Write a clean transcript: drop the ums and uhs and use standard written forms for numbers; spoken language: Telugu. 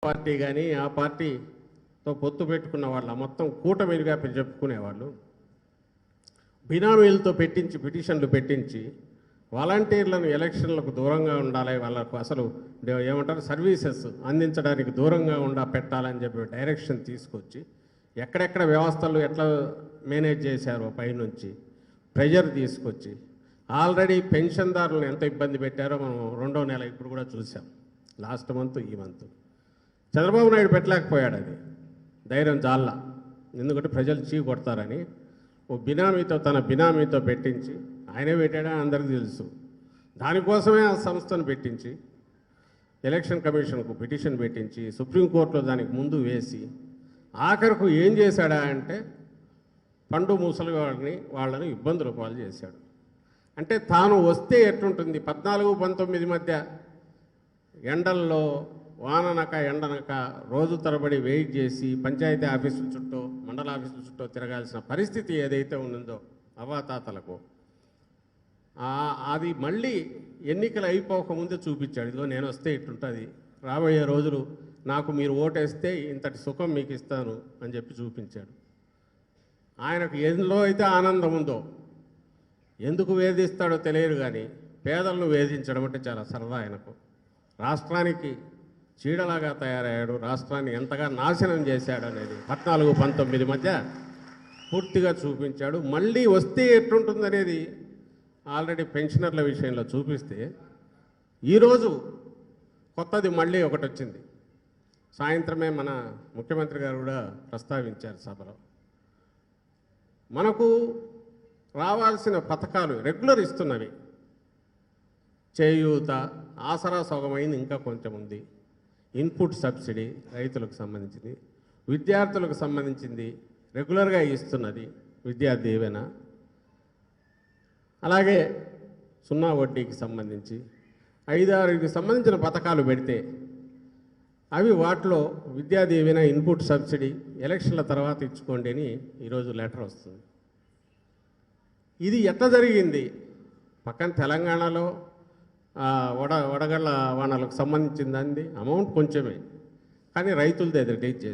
పార్టీ కానీ ఆ పార్టీతో పొత్తు పెట్టుకున్న వాళ్ళ మొత్తం కూటమిగా చెప్పుకునేవాళ్ళు బినామీలతో పెట్టించి పిటిషన్లు పెట్టించి వాలంటీర్లను ఎలక్షన్లకు దూరంగా ఉండాలి, వాళ్ళకు అసలు ఏమంటారు సర్వీసెస్ అందించడానికి దూరంగా పెట్టాలని చెప్పి డైరెక్షన్ తీసుకొచ్చి ఎక్కడెక్కడ వ్యవస్థలు ఎట్లా మేనేజ్ చేశారో పైనుంచి ప్రెజర్ తీసుకొచ్చి ఆల్రెడీ పెన్షన్దారులను ఎంత ఇబ్బంది పెట్టారో మనం రెండో నెల ఇప్పుడు కూడా చూసాం. లాస్ట్ మంత్ ఈ మంత్ చంద్రబాబు నాయుడు పెట్టలేకపోయాడు, అది ధైర్యం జాల్లా, ఎందుకంటే ప్రజలు చీ కొడతారని తన బినామీతో పెట్టించి ఆయనే పెట్టాడా అందరికీ తెలుసు. దానికోసమే ఆ సంస్థను పెట్టించి ఎలక్షన్ కమిషన్కు పిటిషన్ పెట్టించి సుప్రీంకోర్టులో దానికి ముందు వేసి ఆఖరకు ఏం చేశాడా అంటే పండు ముసలి వాళ్ళని ఇబ్బందుల పాలు చేశాడు. అంటే తాను వస్తే ఎట్లుంటుంది 14-19 మధ్య ఎండల్లో వాననక ఎండనక రోజు తరబడి వెయిట్ చేసి పంచాయతీ ఆఫీసుల చుట్టూ మండల ఆఫీసుల చుట్టూ తిరగాల్సిన పరిస్థితి ఏదైతే ఉందో అవ్వాతాతలకు, అది మళ్ళీ ఎన్నికలు అయిపోకముందే చూపించాడు. ఇదిగో నేను వస్తే ఇట్లుంటుంది, రాబోయే రోజులు నాకు మీరు ఓటేస్తే ఇంతటి సుఖం మీకు ఇస్తాను అని చెప్పి చూపించాడు. ఆయనకు ఎందులో అయితే ఆనందం ఉందో, ఎందుకు వేధిస్తాడో తెలియదు కానీ పేదలను వేధించడం అంటే చాలా సరదా ఆయనకు. రాష్ట్రానికి చీడలాగా తయారయ్యాడు, రాష్ట్రాన్ని ఎంతగా నాశనం చేశాడు అనేది 14-19 మధ్య పూర్తిగా చూపించాడు. మళ్ళీ వస్తే ఎట్లుంటుందనేది ఆల్రెడీ పెన్షనర్ల విషయంలో చూపిస్తే ఈరోజు కొత్తది మళ్ళీ ఒకటి వచ్చింది. సాయంత్రమే మన ముఖ్యమంత్రి గారు కూడా ప్రస్తావించారు సభలో. మనకు రావాల్సిన పథకాలు రెగ్యులర్ ఇస్తున్నవి, చేయూత, ఆసరా సౌకర్యమైంది, ఇంకా కొంచెం ఉంది, ఇన్పుట్ సబ్సిడీ రైతులకు సంబంధించింది, విద్యార్థులకు సంబంధించింది రెగ్యులర్గా ఇస్తున్నది విద్యా దీవెన, అలాగే 0 వడ్డీకి సంబంధించి 5-6కి సంబంధించిన పథకాలు పెడితే అవి వాటిలో విద్యా దీవెన, ఇన్పుట్ సబ్సిడీ ఎలక్షన్ల తర్వాత ఇచ్చుకోండి అని ఈరోజు లెటర్ వస్తుంది. ఇది ఎట్లా జరిగింది? పక్కన తెలంగాణలో వడగళ్ళ వానలకు సంబంధించిందండి, అమౌంట్ కొంచెమే, కానీ రైతులది అది రిలీజ్ చేశారు.